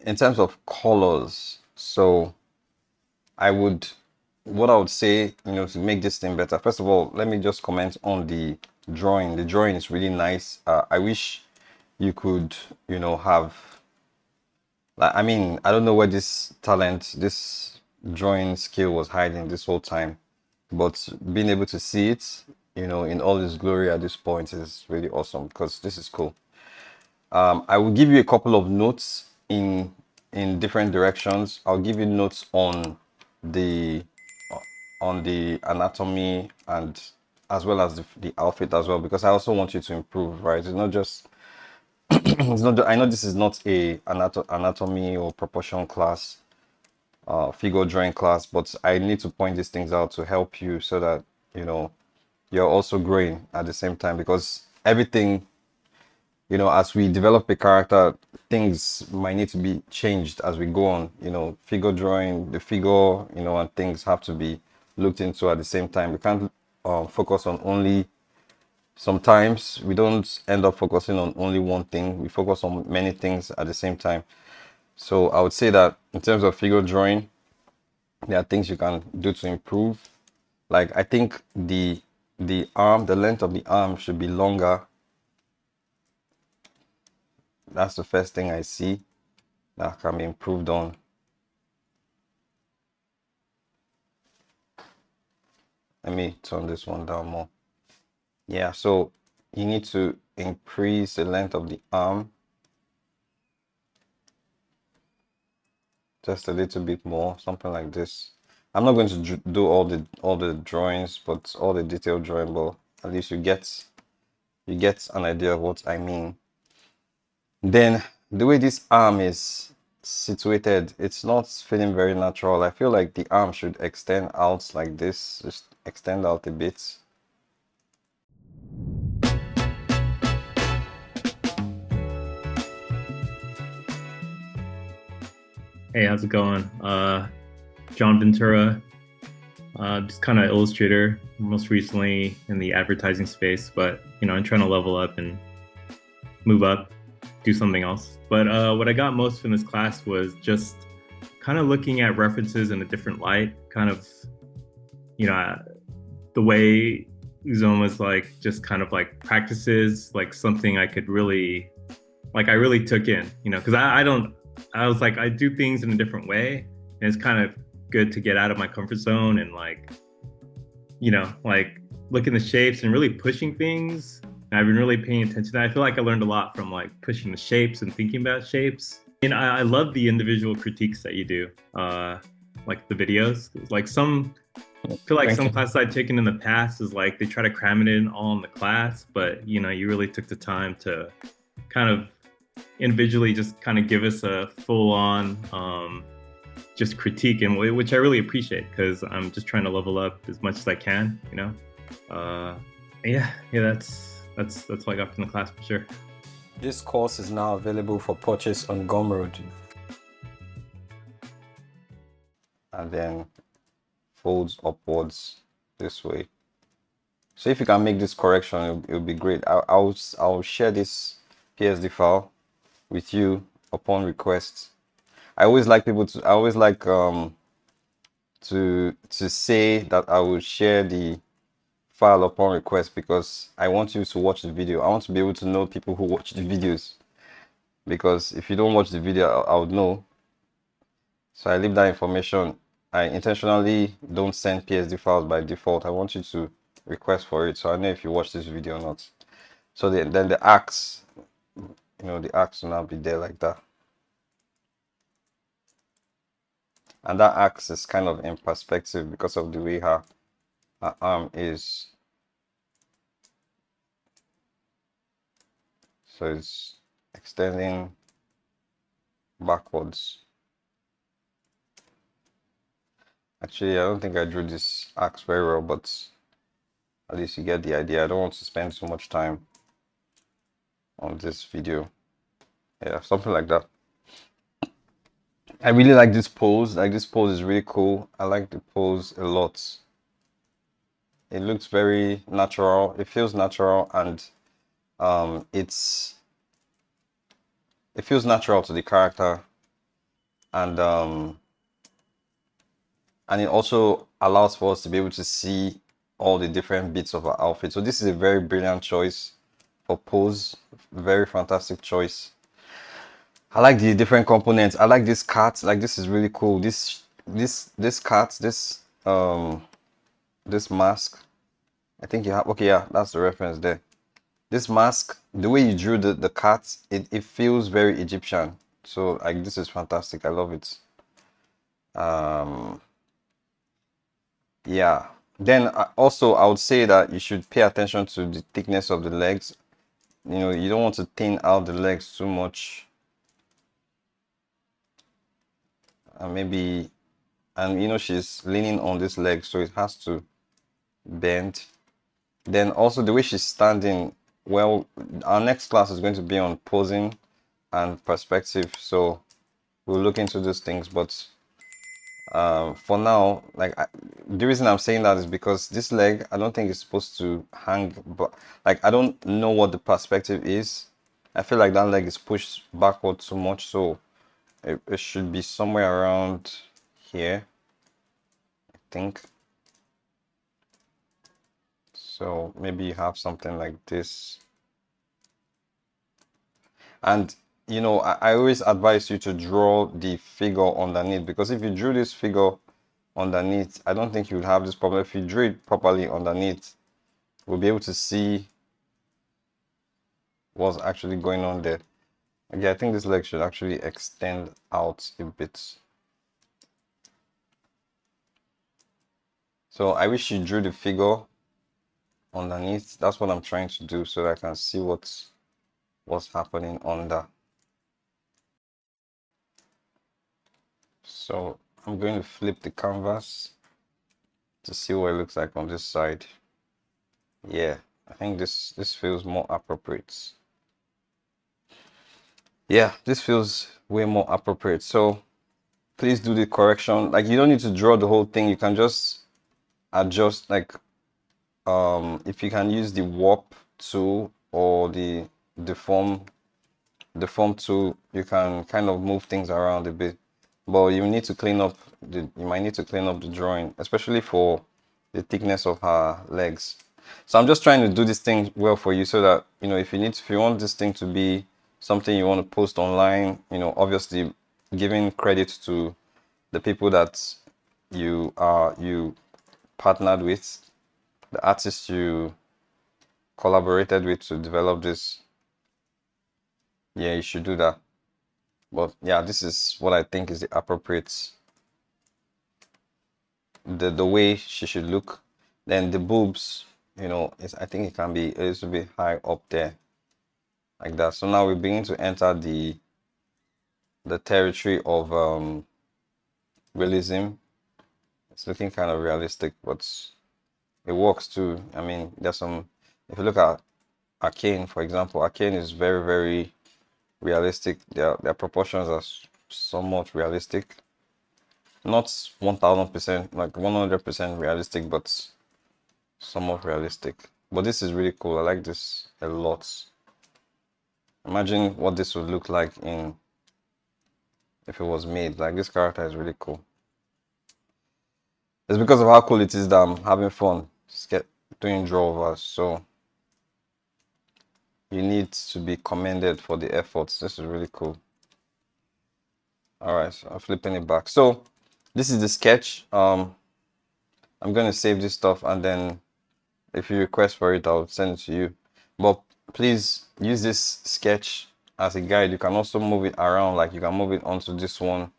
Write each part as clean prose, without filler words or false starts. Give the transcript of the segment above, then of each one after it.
in terms of colors, so I would, what I would say, to make this thing better. First of all, let me just comment on the drawing. The drawing is really nice. I wish you could, have, like, I mean, I don't know where this talent, this drawing skill was hiding this whole time, but being able to see it, in all its glory at this point is really awesome because this is cool. I will give you a couple of notes in different directions. I'll give you notes the on the anatomy and as well as the outfit as well, because I also want you to improve, right? It's not just it's not I know this is not a anatomy or proportion class, figure drawing class, but I need to point these things out to help you so that you're also growing at the same time, because everything, as we develop a character, things might need to be changed as we go on. Figure drawing, the figure, and things have to be looked into at the same time. We can't focus on only, sometimes we don't end up focusing on only one thing. We focus on many things at the same time. So I would say that in terms of figure drawing, there are things you can do to improve. Like, I think the length of the arm should be longer. That's the first thing I see that can be improved on. Let me turn this one down more. Yeah, so you need to increase the length of the arm just a little bit more, something like this. I'm not going to do all the drawings, but all the detailed drawing, but at least you get an idea of what I mean. Then the way this arm is situated, it's not feeling very natural. I feel like the arm should extend out like this, just extend out a bit. Hey, how's it going? John Ventura, just kind of illustrator, most recently in the advertising space, but I'm trying to level up and move up, do something else. But what I got most from this class was just kind of looking at references in a different light, kind of, the way Uzoma's like just kind of like practices, like something I could really, like I really took in, because I was like, I do things in a different way. And it's kind of good to get out of my comfort zone and like, like look in the shapes and really pushing things. And I've been really paying attention. I feel like I learned a lot from like pushing the shapes and thinking about shapes. And I love the individual critiques that you do, like the videos. Like I feel like some classes I've taken in the past is like they try to cram it in all in the class, but you really took the time to kind of individually just kind of give us a full-on just critique, and which I really appreciate because I'm just trying to level up as much as I can. Yeah, that's what I got from the class for sure. This course is now available for purchase on Gumroad. And then folds upwards this way. So if you can make this correction, it'll be great. I'll share this PSD file with you upon request. I always like to say that I will share the file upon request, because I want you to watch the video. I want to be able to know people who watch the videos, because if you don't watch the video, I would know. So I leave that information. I intentionally don't send PSD files by default. I want you to request for it, so I know if you watch this video or not. So then the axe, the axe will now be there like that. And that axe is kind of in perspective because of the way her arm is. So it's extending backwards. Actually, I don't think I drew this axe very well, but at least you get the idea. I don't want to spend so much time on this video. Yeah, something like that. I really like this pose. Like, this pose is really cool. I like the pose a lot. It looks very natural. It feels natural, and it feels natural to the character. and it also allows for us to be able to see all the different bits of our outfit. So this is a very brilliant choice for pose. Very fantastic choice. I like the different components. I like this cat. Like this is really cool. This cat, this mask. I think you have, okay, yeah, that's the reference there. This mask, the way you drew the cat, it feels very Egyptian. So like this is fantastic. I love it. Um yeah. Then also I would say that you should pay attention to the thickness of the legs. You know, you don't want to thin out the legs too much. And maybe, and you know, she's leaning on this leg, so it has to bend. Then also the way she's standing, well, our next class is going to be on posing and perspective. So we'll look into those things, but for now, like the reason I'm saying that is because this leg, I don't think it's supposed to hang, but like I don't know what the perspective is. I feel like that leg is pushed backward too much, so it should be somewhere around here, I think. So maybe you have something like this. And you know, I always advise you to draw the figure underneath, because if you drew this figure underneath, I don't think you'll have this problem. If you drew it properly underneath, we'll be able to see what's actually going on there. Okay, I think this leg should actually extend out a bit. So I wish you drew the figure underneath. That's what I'm trying to do, so that I can see what's happening under. So I'm going to flip the canvas to see what it looks like on this side. Yeah, I think this feels more appropriate. Yeah, this feels way more appropriate. So please do the correction. Like you don't need to draw the whole thing. You can just adjust, like if you can use the warp tool or the deform deform tool, you can kind of move things around a bit. But you need to clean up you might need to clean up the drawing, especially for the thickness of her legs. So I'm just trying to do this thing well for you, so that you know, if you want this thing to be something you want to post online, you know, obviously giving credit to the people that you partnered with, the artists you collaborated with to develop this. Yeah, you should do that. But yeah, this is what I think is the appropriate, the way she should look. Then the boobs, you know, I think it can be a little bit high up there, like that. So now we begin to enter the territory of realism. It's looking kind of realistic, but it works too. I mean, there's some, if you look at Arcane, for example, Arcane is very, very realistic. Their proportions are somewhat realistic. Not 1000%, like 100% realistic, but somewhat realistic. But this is really cool. I like this a lot. Imagine what this would look like in if it was made. Like this character is really cool. It's because of how cool it is that I'm having fun doing draw overs. So you need to be commended for the efforts. This is really cool. All right, so I'm flipping it back. So this is the sketch. I'm gonna save this stuff, and then if you request for it, I'll send it to you. But please use this sketch as a guide. You can also move it around, like you can move it onto this one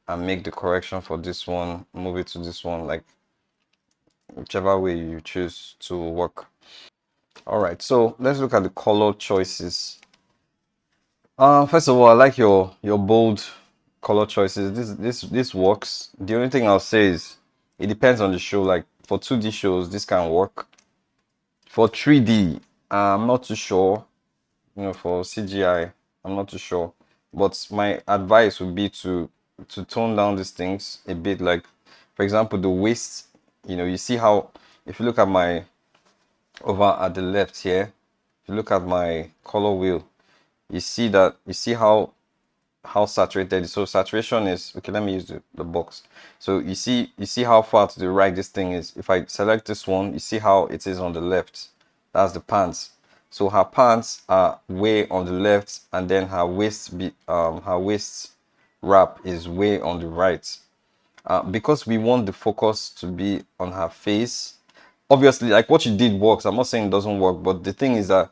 and make the correction for this one, move it to this one, like whichever way you choose to work. All right, so let's look at the color choices. First of all, I like your bold color choices. This works. The only thing I'll say is it depends on the show. Like for 2D shows, this can work. For 3D, I'm not too sure. You know, for CGI, I'm not too sure. But my advice would be to tone down these things a bit. Like, for example, the waist. You know, you see how if you look at my over at the left here, if you look at my color wheel, you see how how saturated it is. So saturation is okay. Let me use the box. So you see how far to the right this thing is. If I select this one, you see how it is on the left. That's the pants. So her pants are way on the left, and then her waist wrap is way on the right. Because we want the focus to be on her face. Obviously, like what you did works. I'm not saying it doesn't work, but the thing is that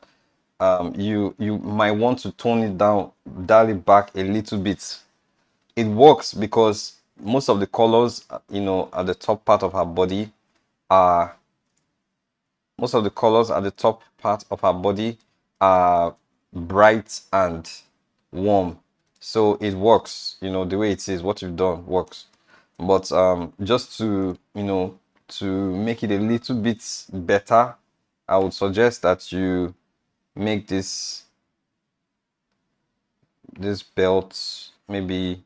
you might want to tone it down, dial it back a little bit. It works because most of the colors, at the top part of her body are most of the colors at the top part of her body are bright and warm. So it works, the way it is, what you've done works. But just to make it a little bit better, I would suggest that you make this belt, maybe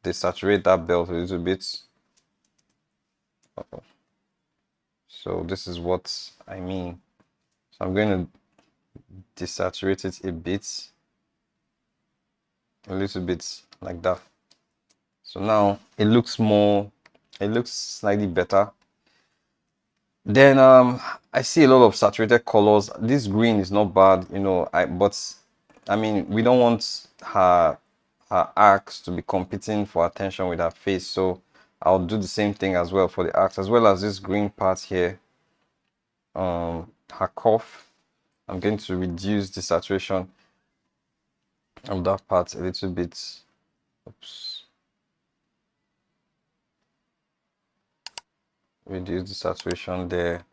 desaturate that belt a little bit. So this is what I mean. So I'm going to desaturate it a little bit like that. So now it looks slightly better. Then I see a lot of saturated colors. This green is not bad, but I mean, we don't want her arcs to be competing for attention with her face. So I'll do the same thing as well for the arcs, as well as this green part here. Her cuff. I'm going to reduce the saturation of that part a little bit. Oops. Reduce the saturation there.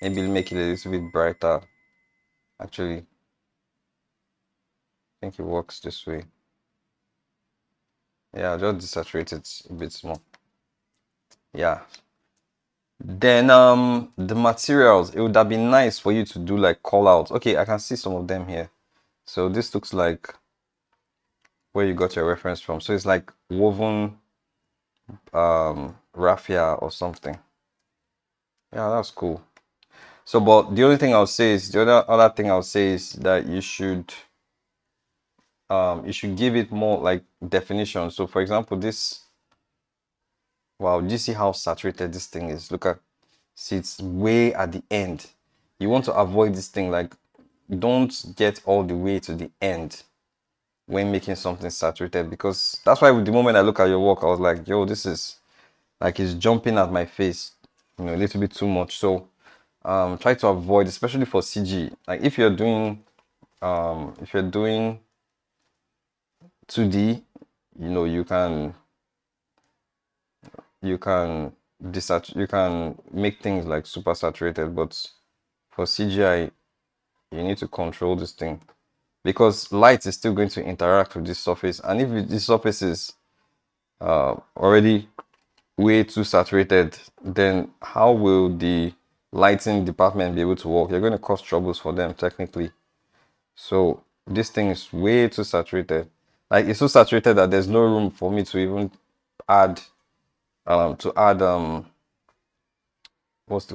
Maybe make it a little bit brighter. Actually, I think it works this way. Yeah, just desaturate it a bit more. Yeah. Then the materials, it would have been nice for you to do like call outs. Okay, I can see some of them here. So this looks like where you got your reference from. So it's like woven raffia or something. Yeah, that's cool. So but the only thing I'll say is the other thing I'll say is that you should give it more like definition. So for example, this, wow, do you see how saturated this thing is? Look at, see, it's way at the end. You want to avoid this thing, like don't get all the way to the end when making something saturated, because that's why the moment I look at your work, I was like, yo, this is like it's jumping at my face, a little bit too much. So try to avoid, especially for CG. Like if you're doing 2D, you can make things like super saturated, but for CGI you need to control this thing, because light is still going to interact with this surface, and if this surface is already way too saturated, then how will the lighting department be able to work? You're going to cause troubles for them technically. So this thing is way too saturated. Like it's so saturated that there's no room for me to even add what's the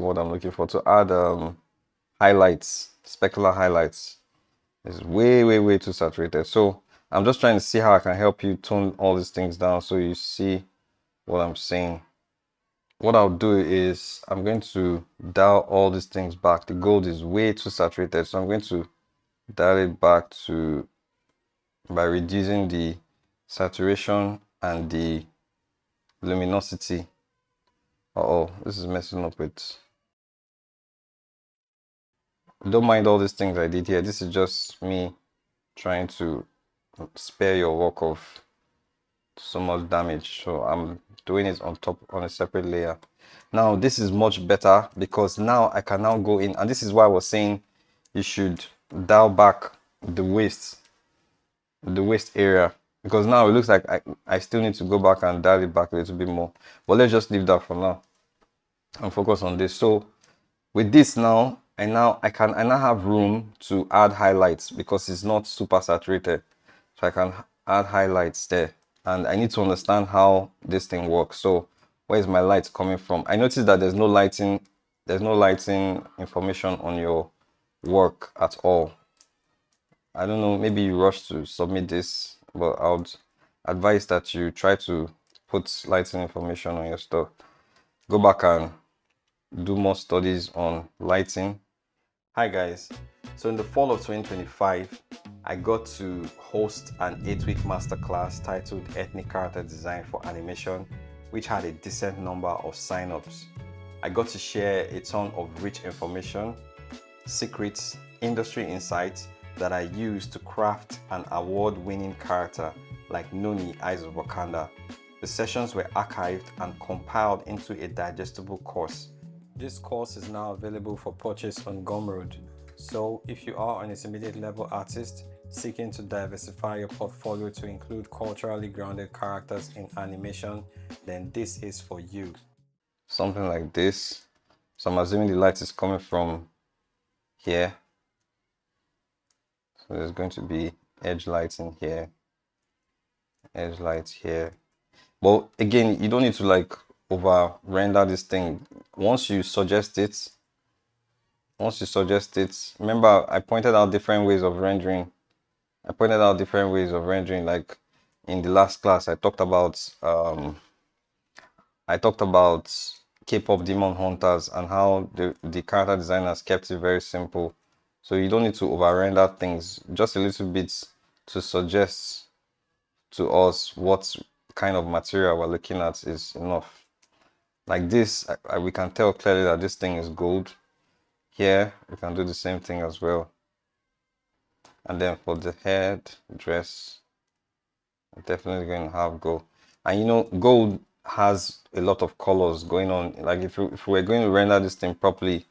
word I'm looking for, to add highlights, specular highlights. It's way, way, way too saturated. So I'm just trying to see how I can help you tone all these things down so you see what I'm saying. What I'll do is I'm going to dial all these things back. The gold is way too saturated, so I'm going to dial it back to by reducing the saturation and the luminosity. Uh-oh, this is messing up with. Don't mind all these things I did here. This is just me trying to spare your work of so much damage. So I'm doing it on top on a separate layer. Now this is much better because now I can now go in, and this is why I was saying you should dial back the waist area, because now it looks like I still need to go back and dial it back a little bit more. But let's just leave that for now and focus on this. So with this now, I now have room to add highlights because it's not super saturated. So I can add highlights there. And I need to understand how this thing works. So where is my light coming from? I noticed that there's no lighting information on your work at all. I don't know, maybe you rushed to submit this, but advise that you try to put lighting information on your stuff. Go back and do more studies on lighting. Hi guys, so in the fall of 2025, I got to host an 8-week masterclass titled Ethnic Character Design for Animation, which had a decent number of signups. I got to share a ton of rich information, secrets, industry insights that I used to craft an award-winning character like Noni, Eyes of Wakanda. The sessions were archived and compiled into a digestible course. This course is now available for purchase on Gumroad. So if you are an intermediate level artist seeking to diversify your portfolio to include culturally grounded characters in animation, then this is for you. Something like this. So I'm assuming the light is coming from here. So there's going to be edge lights in here, edge lights here. But again, you don't need to like over render this thing. Once you suggest it, remember I pointed out different ways of rendering. Like in the last class I talked about K-pop demon hunters and how the character designers kept it very simple. So you don't need to over render things, just a little bit to suggest to us what kind of material we're looking at is enough. Like this, we can tell clearly that this thing is gold. Here, we can do the same thing as well. And then for the head dress, I'm definitely going to have gold. And you know, gold has a lot of colors going on. Like if we're going to render this thing properly,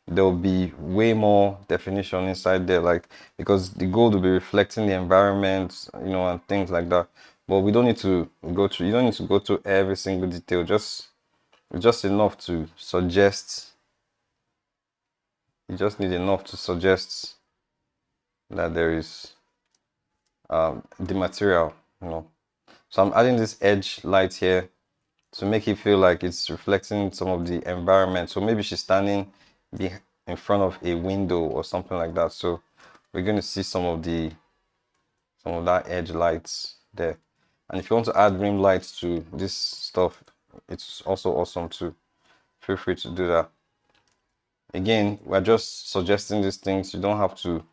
there'll be way more definition inside there, like because the gold will be reflecting the environment, you know, and things like that. But we don't need to go through, you don't need to go through every single detail, just enough to suggest, you just need enough to suggest that there is the material, you know. So I'm adding this edge light here to make it feel like it's reflecting some of the environment. So maybe she's standing in front of a window or something like that. So we're going to see some of that edge lights there. And if you want to add rim lights to this stuff, it's also awesome too. Feel free to do that. Again, we're just suggesting these things. You don't have to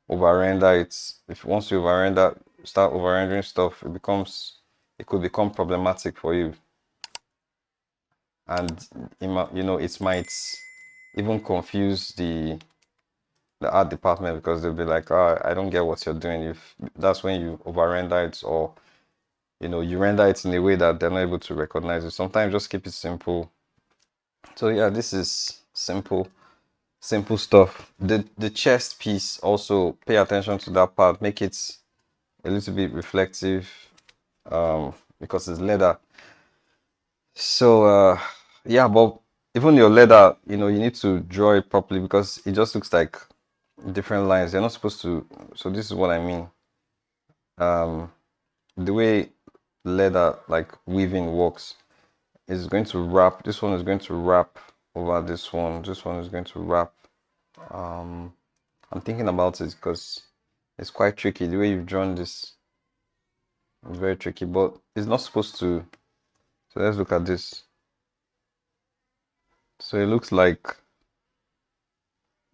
over render it. If once you start over rendering stuff, it could become problematic for you. And you know, it might even confuse the art department because they'll be like, oh, I don't get what you're doing. If that's when you over render it, or you know, you render it in a way that they're not able to recognize it. Sometimes just keep it simple. So yeah, this is simple stuff. The chest piece, also pay attention to that part, make it a little bit reflective, because it's leather. So yeah, but even your leather, you know, you need to draw it properly because it just looks like different lines. They're not supposed to. So this is what I mean. The way leather like weaving works is going to wrap. This one is going to wrap over this one. This one is going to wrap. I'm thinking about it because it's quite tricky. The way you've drawn this is very tricky, but it's not supposed to. So let's look at this. So it looks like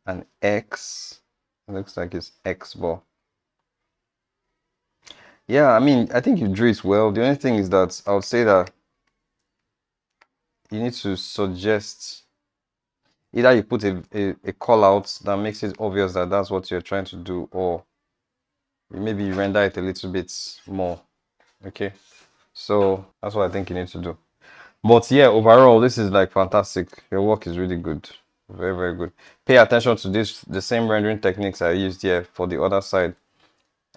an X. It looks like it's X ball. Yeah, I mean, I think you drew it well. The only thing is that I would say that you need to suggest either you put a call out that makes it obvious that that's what you're trying to do, or maybe you render it a little bit more. Okay, so that's what I think you need to do. But yeah, overall, this is like fantastic. Your work is really good. Very, very good. Pay attention to the same rendering techniques I used here for the other side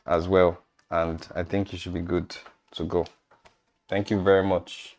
as well. And I think you should be good to go. Thank you very much.